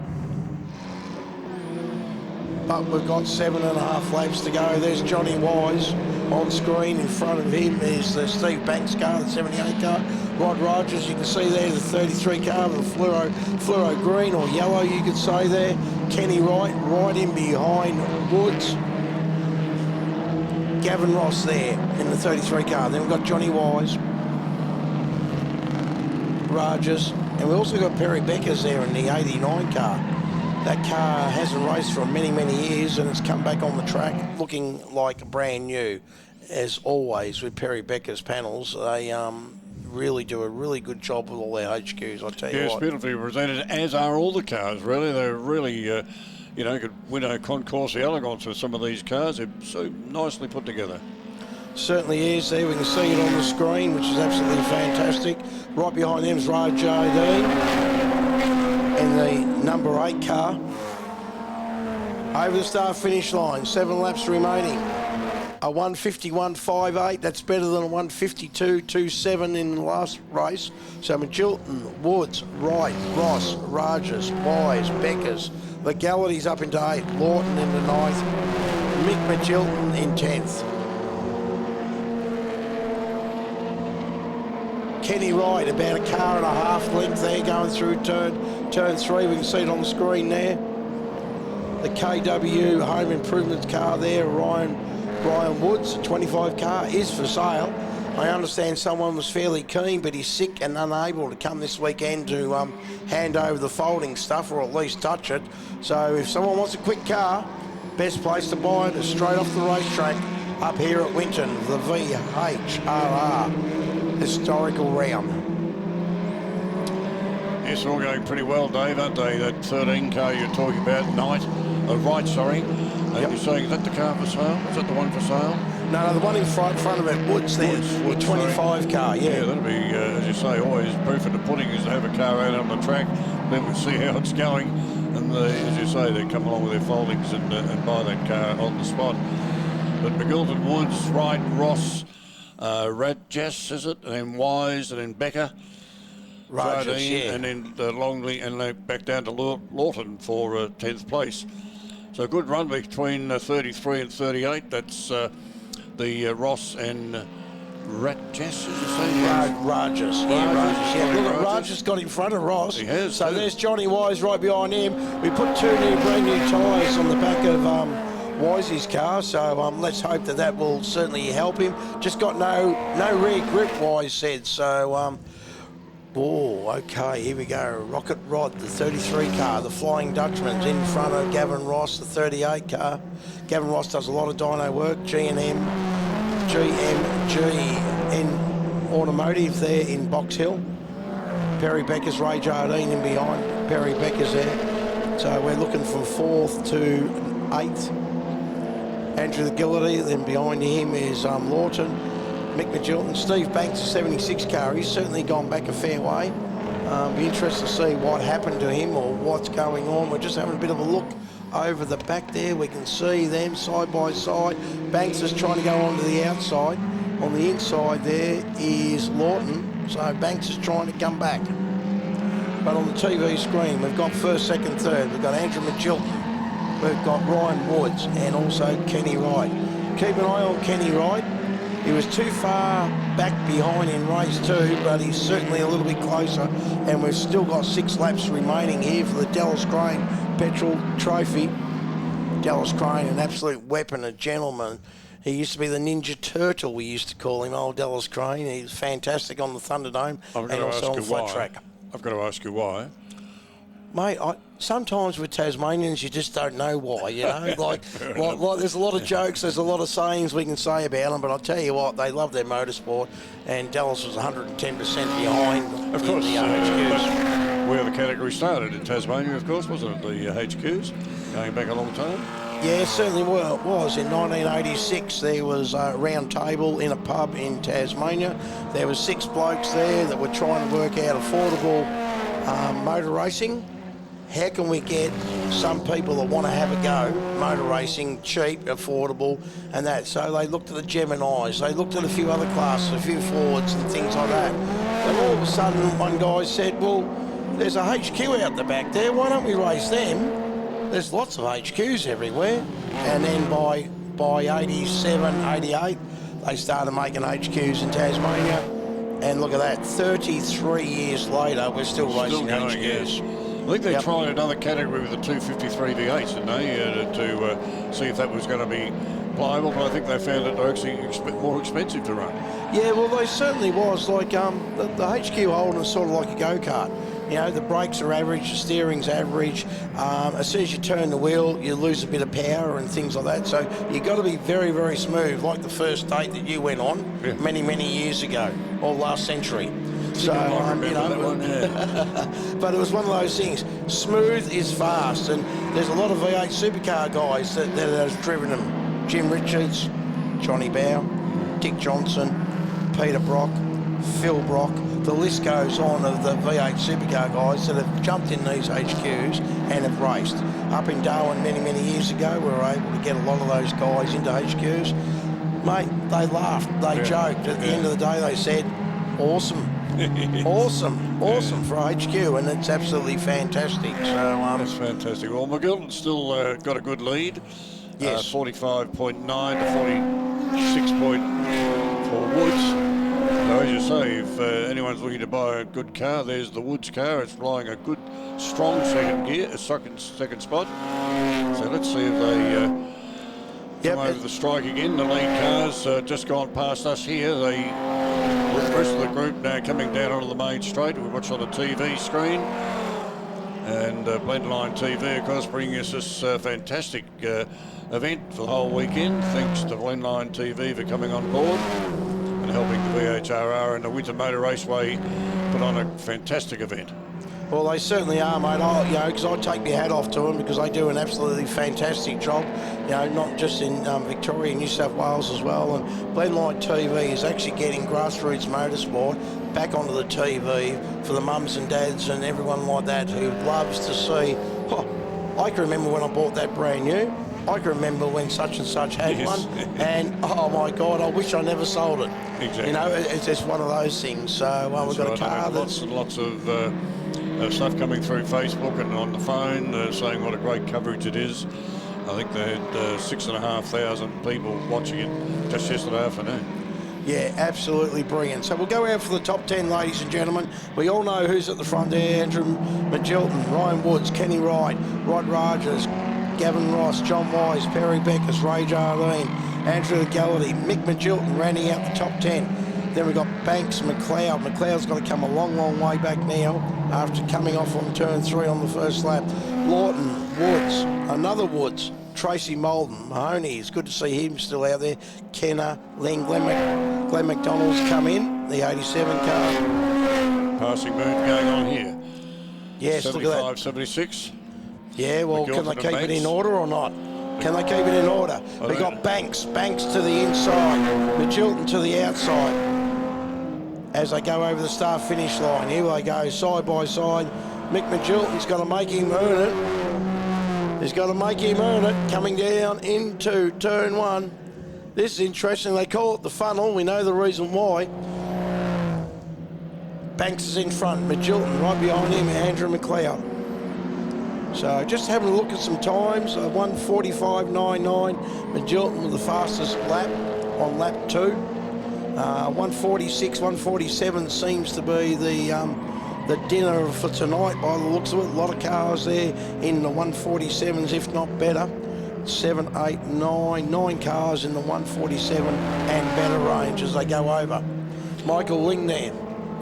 Speaker 5: But we've got 7.5 laps to go. There's Johnny Wise on screen. In front of him is the Steve Banks car, the 78 car. Rod Rogers, you can see there, the 33 car, the fluoro green or yellow, you could say there. Kenny Wright right in behind Woods. Gavin Ross there in the 33 car. Then we've got Johnny Wise, Rogers, and we've also got Perry Beckers there in the 89 car. That car hasn't raced for many, many years, and it's come back on the track looking like brand new. As always with Perry Becker's panels, they really do a really good job with all their HQs, I tell you what.
Speaker 6: Yes, beautifully presented, as are all the cars, really. They're really, could win a concours elegance with some of these cars. They're so nicely put together.
Speaker 5: Certainly is. There we can see it on the screen, which is absolutely fantastic. Right behind them is Ray JD. In the number 8 car. Over the start finish line, 7 laps remaining. A 151.58, that's better than a 152.27 in the last race. So Magilton, Woods, Wright, Ross, Rogers, Wise, Beckers. Legality's up into 8, Lawton into 9th, Mick Magilton in 10th. Kenny Wright, about a car and a half length there going through turn 3. We can see it on the screen there. The KW Home Improvements car there, Ryan Woods, 25 car, is for sale. I understand someone was fairly keen, but he's sick and unable to come this weekend to hand over the folding stuff, or at least touch it. So if someone wants a quick car, best place to buy it is straight off the racetrack up here at Winton, the VHRR historical round.
Speaker 6: Yes, they're all going pretty well, Dave, aren't they? That 13 car you're talking about, Wright, sorry.
Speaker 5: Yep.
Speaker 6: You're saying, is that the car for sale? Is that the one for sale?
Speaker 5: No, the one in front of it, Woods there, the 25 car, yeah.
Speaker 6: Yeah, that'll be, as you say, always proof of the pudding is to have a car out on the track, then we see how it's going, and as you say, they come along with their foldings and buy that car on the spot. But Magilton, Woods, Wright, Ross, Radjess, is it? And then Wise, and then Becker,
Speaker 5: Rogers,
Speaker 6: Jardine,
Speaker 5: yeah.
Speaker 6: and then Longley, and then back down to Lawton for 10th place. So a good run between 33 and 38. That's the Ross and Radjess, as you say?
Speaker 5: Rogers. Yeah, Rogers. Yeah, look, Rogers got in front of Ross.
Speaker 6: He has.
Speaker 5: So there's Johnny Wise right behind him. We put 2 brand new tyres on the back of Wisey's car, so let's hope that will certainly help him. Just got no rear grip, Wise said, so Oh, okay, here we go. Rocket Rod, the 33 car, the Flying Dutchman's in front of Gavin Ross, the 38 car. Gavin Ross does a lot of dyno work, GMG in automotive there in Box Hill. Perry Becker's Ray Jardine in behind. Perry Becker's there. So we're looking from 4th to 8th. Andrew the Gillity, then behind him is Lawton. Mick Magilton, Steve Banks, the 76 car. He's certainly gone back a fair way. Be interested to see what happened to him or what's going on. We're just having a bit of a look over the back there. We can see them side by side. Banks is trying to go onto the outside. On the inside there is Lawton. So Banks is trying to come back. But on the TV screen, we've got 1st, 2nd, 3rd. We've got Andrew Magilton. We've got Ryan Woods and also Kenny Wright. Keep an eye on Kenny Wright. He was too far back behind in race 2, but he's certainly a little bit closer. And we've still got 6 laps remaining here for the Dallas Crane Petrol Trophy. Dallas Crane, an absolute weapon, a gentleman. He used to be the Ninja Turtle, we used to call him, old Dallas Crane. He's fantastic on the Thunderdome and also on flat track.
Speaker 6: I've got to ask you why.
Speaker 5: Mate, sometimes with Tasmanians, you just don't know why, you know? like, there's a lot of jokes, there's a lot of sayings we can say about them, but I'll tell you what, they love their motorsport, and Dallas was 110% behind.
Speaker 6: Of course,
Speaker 5: the HQs.
Speaker 6: Where the category started in Tasmania, of course, wasn't it? The HQs, going back a long time.
Speaker 5: Yeah, certainly well, it was. In 1986, there was a round table in a pub in Tasmania. There was 6 blokes there that were trying to work out affordable motor racing. How can we get some people that want to have a go, motor racing, cheap, affordable, and that? So they looked at the Geminis, they looked at a few other classes, a few Fords and things like that. And all of a sudden, one guy said, well, there's a HQ out the back there, why don't we race them? There's lots of HQs everywhere. And then by 87, 88, they started making HQs in Tasmania. And look at that, 33 years later, we're still racing
Speaker 6: going,
Speaker 5: HQs.
Speaker 6: yes. I think they tried another category with the 253 V8s, didn't they, to see if that was going to be pliable, but I think they found it actually more expensive to run.
Speaker 5: Yeah, well, they certainly was. Like the HQ Holden is sort of like a go-kart. You know, the brakes are average, the steering's average. As soon as you turn the wheel, you lose a bit of power and things like that. So you've got to be very, very smooth, like the first date that you went on many, many years ago, or last century. So, you know,
Speaker 6: that one, yeah.
Speaker 5: but it was one of those things. Smooth is fast, and there's a lot of V8 supercar guys that have driven them. Jim Richards, Johnny Bow, Dick Johnson, Peter Brock, Phil Brock. The list goes on of the V8 supercar guys that have jumped in these HQs and have raced. Up in Darwin many, many years ago, we were able to get a lot of those guys into HQs. Mate, they laughed, they joked. At the end of the day, they said, awesome. awesome for HQ, and it's absolutely fantastic. So
Speaker 6: that's fantastic. Well, McGilton's still got a good lead.
Speaker 5: Yes.
Speaker 6: 45.9 to 46.4 for Woods. So as you say, if anyone's looking to buy a good car, there's the Woods car. It's flying a good, strong second spot. So let's see if they come over the strike again. The lead car's just gone past us here. The rest of the group now coming down onto the main straight. We watch on the TV screen. And Blendline TV, of course, bringing us this fantastic event for the whole weekend. Thanks to Blendline TV for coming on board and helping the VHRR and the Winton Motor Raceway put on a fantastic event.
Speaker 5: Well, they certainly are, mate. Because I take my hat off to them because they do an absolutely fantastic job. You know, not just in Victoria, New South Wales as well. And Blendline TV is actually getting grassroots motorsport back onto the TV for the mums and dads and everyone like that who loves to see. I can remember when I bought that brand new. I can remember when such and such had one, and oh my God, I wish I never sold it.
Speaker 6: Exactly.
Speaker 5: You know, it's just one of those things. So we've got a car that's...
Speaker 6: Lots and lots of stuff coming through Facebook and on the phone saying what a great coverage it is. I think they had 6,500 people watching it just yesterday afternoon.
Speaker 5: Yeah, absolutely brilliant. So we'll go out for the top 10, ladies and gentlemen. We all know who's at the front there. Andrew Magilton, Ryan Woods, Kenny Wright, Rod Rogers, Gavin Ross, John Wise, Perry Beckers, Ray Jardine, Andrew Gallity, Mick Magilton rounding out the top 10. Then we've got Banks, McLeod. McLeod's got to come a long, long way back now after coming off on turn 3 on the first lap. Lawton, Woods, another Woods, Tracy Holden, Mahoney. It's good to see him still out there. Kenner, Ling, Glenn McDonald's come in, the 87 car.
Speaker 6: Passing move going on here.
Speaker 5: Yes, look at that.
Speaker 6: 76.
Speaker 5: Yeah, well, can they keep it in order or not? Can they keep it in order? We've got Banks to the inside, Magilton to the outside. As they go over the start-finish line, here they go, side by side. Mick Magilton's got to make him earn it. He's got to make him earn it, coming down into turn 1. This is interesting. They call it the funnel. We know the reason why. Banks is in front. Magilton right behind him, Andrew McLeod. So just having a look at some times. 1:45.99. Magilton with the fastest lap on lap 2. 1:46, 1:47 seems to be the dinner for tonight by the looks of it. A lot of cars there in the 1:47s, if not better. 7, 8, 9 cars in the 1:47 and better range as they go over. Michael Ling there,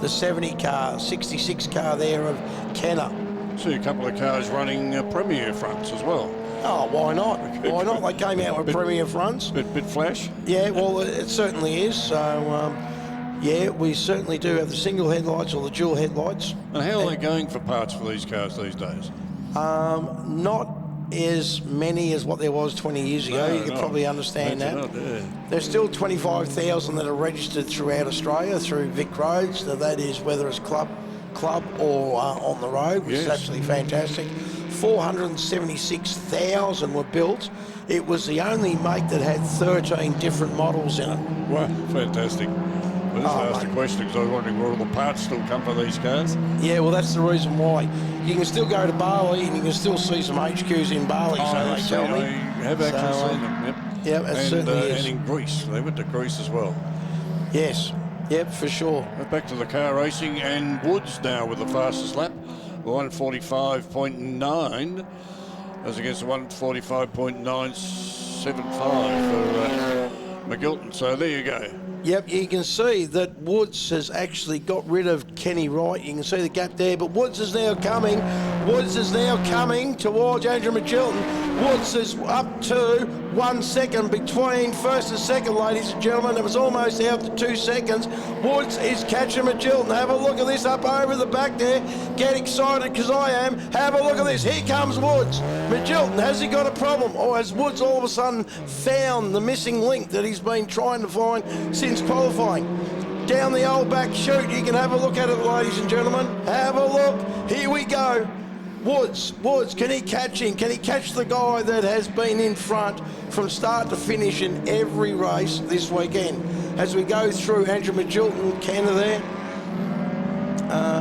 Speaker 5: the 70 car, 66 car there of Kenner.
Speaker 6: See a couple of cars running Premier fronts as well.
Speaker 5: Oh, why not? Why not? They came out with Premier fronts.
Speaker 6: Bit flash.
Speaker 5: Yeah, well, it certainly is. So, yeah, we certainly do have the single headlights or the dual headlights.
Speaker 6: And how are they going for parts for these cars these days?
Speaker 5: Not as many as what there was 20 years ago.
Speaker 6: No,
Speaker 5: you can probably understand that.
Speaker 6: Yeah.
Speaker 5: There's still 25,000 that are registered throughout Australia through Vic Roads. So that is whether it's club or on the road, which is absolutely fantastic. 476,000 were built. It was the only make that had 13 different models in it.
Speaker 6: Wow, fantastic. I just asked a question because I was wondering where all the parts still come for these cars.
Speaker 5: Yeah, well, that's the reason why. You can still go to Bali and you can still see some HQs in Bali, so they tell me.
Speaker 6: I have actually seen them, yep.
Speaker 5: Yeah, it certainly is.
Speaker 6: And in Greece. They went to Greece as well.
Speaker 5: Yes, yep, for sure.
Speaker 6: Back to the car racing, and Woods now with the fastest lap. 1:45.9 as against the 1:45.975 for McGilton. So there you go.
Speaker 5: Yep, you can see that Woods has actually got rid of Kenny Wright. You can see the gap there, but Woods is now coming. Woods is now coming towards Andrew Magilton. Woods is up to 1 second between first and second, ladies and gentlemen. It was almost out to 2 seconds. Woods is catching Magilton. Have a look at this up over the back there. Get excited because I am. Have a look at this. Here comes Woods. Magilton, has he got a problem? Or has Woods all of a sudden found the missing link that he's been trying to find since qualifying? Down the old back chute, you can have a look at it, ladies and gentlemen. Have a look. Here we go. Woods, can he catch him? Can he catch the guy that has been in front from start to finish in every race this weekend? As we go through Andrew Magilton, Canada there.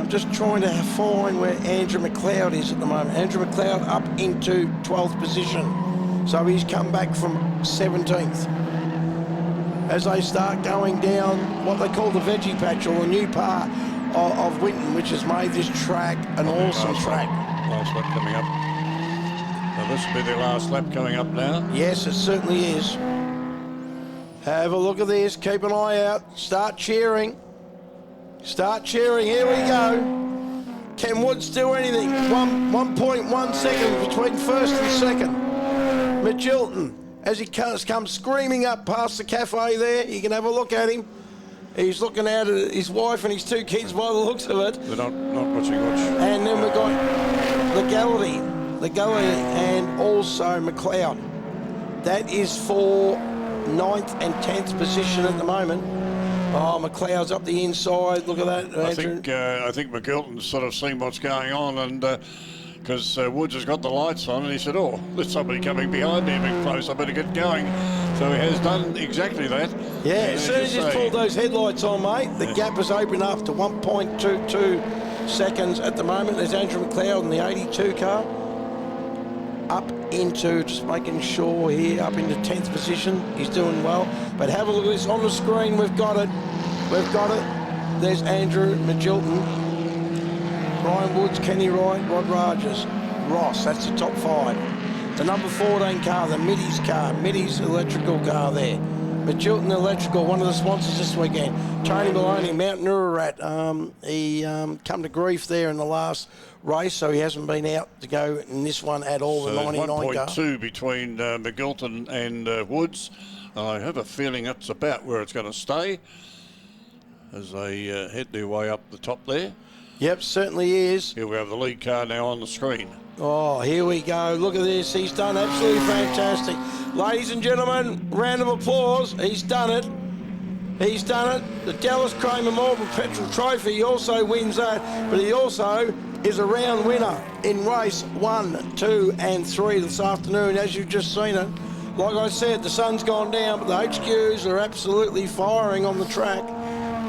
Speaker 5: Just trying to find where Andrew McLeod is at the moment. Andrew McLeod up into 12th position. So he's come back from 17th. As they start going down what they call the veggie patch, or the new part of Winton, which has made this track an awesome track.
Speaker 6: Last lap coming up. Now this will be their last lap coming up now.
Speaker 5: Yes, it certainly is. Have a look at this. Keep an eye out. Start cheering. Start cheering. Here we go. Can Woods do anything? 1.1 seconds between first and second. Magilton, as he comes screaming up past the cafe there, you can have a look at him. He's looking out at his wife and his 2 kids by the looks of it.
Speaker 6: They're not watching much.
Speaker 5: And then we've got the Gallity and also McLeod. That is for 9th and 10th position at the moment. Oh, McLeod's up the inside. Look at that, Andrew.
Speaker 6: I think McGilton's sort of seen what's going on, and because Woods has got the lights on, and he said, "Oh, there's somebody coming behind me a bit close. I better get going." So he has done exactly that.
Speaker 5: Yeah, as soon as he's pulled those headlights on, mate, the gap has opened up to 1.22 seconds at the moment. There's Andrew McLeod in the 82 car. Up into, just making sure here, up into 10th position. He's doing well. But have a look at this on the screen. We've got it. There's Andrew Magilton, Ryan Woods, Kenny Wright, Rod Rogers, Ross. That's the top 5. The number 14 car, the Middy's electrical car there. Magilton Electrical, one of the sponsors this weekend. Tony Maloney, Mount Ararat. He come to grief there in the last race, so he hasn't been out to go in this one at all.
Speaker 6: So
Speaker 5: the 99 car.
Speaker 6: 1.2 between Magilton and Woods. I have a feeling that's about where it's going to stay as they head their way up the top there.
Speaker 5: Yep, certainly is.
Speaker 6: Here we have the lead car now on the screen.
Speaker 5: Oh, here we go. Look at this. He's done absolutely fantastic. Ladies and gentlemen, round of applause. He's done it. He's done it. The Dallas Kramer Marlborough Petrol Trophy. He also wins that, but he also is a round winner in race 1, 2 and 3 this afternoon, as you've just seen it. Like I said, the sun's gone down, but the HQs are absolutely firing on the track,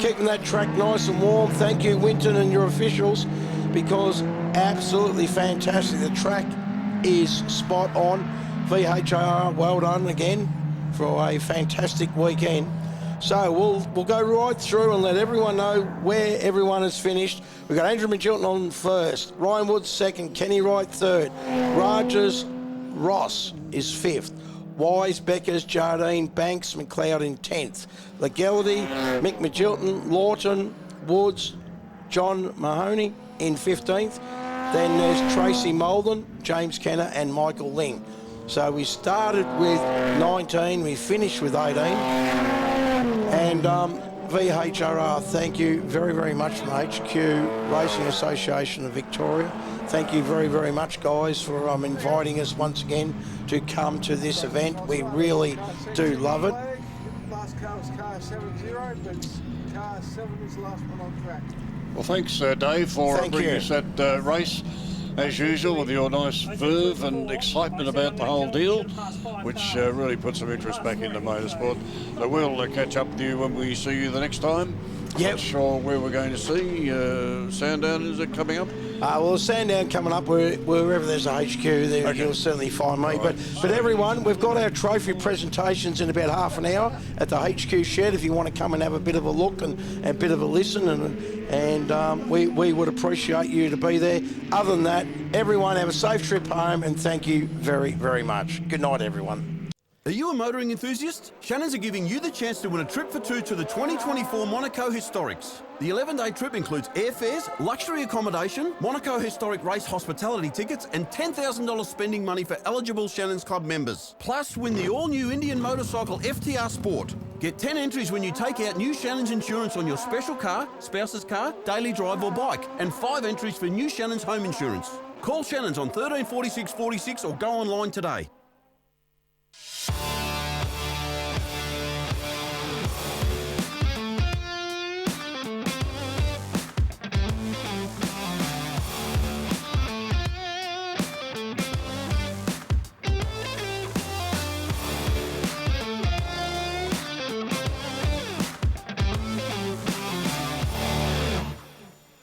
Speaker 5: keeping that track nice and warm. Thank you, Winton, and your officials, because absolutely fantastic. The track is spot on. VHR, well done again for a fantastic weekend. So we'll go right through and let everyone know where everyone has finished. We've got Andrew Magilton on first, Ryan Woods second, Kenny Wright third, Rogers Ross is fifth, Wise, Beckers, Jardine, Banks, McLeod in 10th. Legality, Mick Magilton, Lawton, Woods, John Mahoney in 15th. Then there's Tracy Molden, James Kenner and Michael Ling. So we started with 19, we finished with 18. And VHRR, thank you very, very much from the HQ Racing Association of Victoria. Thank you very, very much, guys, for inviting us once again to come to this event. We really do love it.
Speaker 7: Last car was car 70, but car 7 was the last one on track.
Speaker 6: Well, thanks, Dave, for
Speaker 5: Thank
Speaker 6: bringing
Speaker 5: you.
Speaker 6: us that race, as usual, with your nice verve and excitement about the whole deal, which really puts some interest back into motorsport. So we'll catch up with you when we see you the next time.
Speaker 5: Yep.
Speaker 6: Not sure where we're going to see. Sandown, is it coming up?
Speaker 5: Well, Sandown coming up, wherever there's a HQ, there
Speaker 6: Okay.
Speaker 5: you'll certainly find me.
Speaker 6: Right.
Speaker 5: But everyone, we've got our trophy presentations in about half an hour at the HQ shed if you want to come and have a bit of a look and a bit of a listen. And we would appreciate you to be there. Other than that, everyone have a safe trip home and thank you very, very much. Good night, everyone.
Speaker 8: Are you a motoring enthusiast? Shannons are giving you the chance to win a trip for two to the 2024 Monaco Historics. The 11-day trip includes airfares, luxury accommodation, Monaco Historic Race hospitality tickets, and $10,000 spending money for eligible Shannons Club members. Plus, win the all-new Indian motorcycle FTR Sport. Get 10 entries when you take out new Shannons insurance on your special car, spouse's car, daily drive or bike, and 5 entries for new Shannons home insurance. Call Shannons on 134646 or go online today.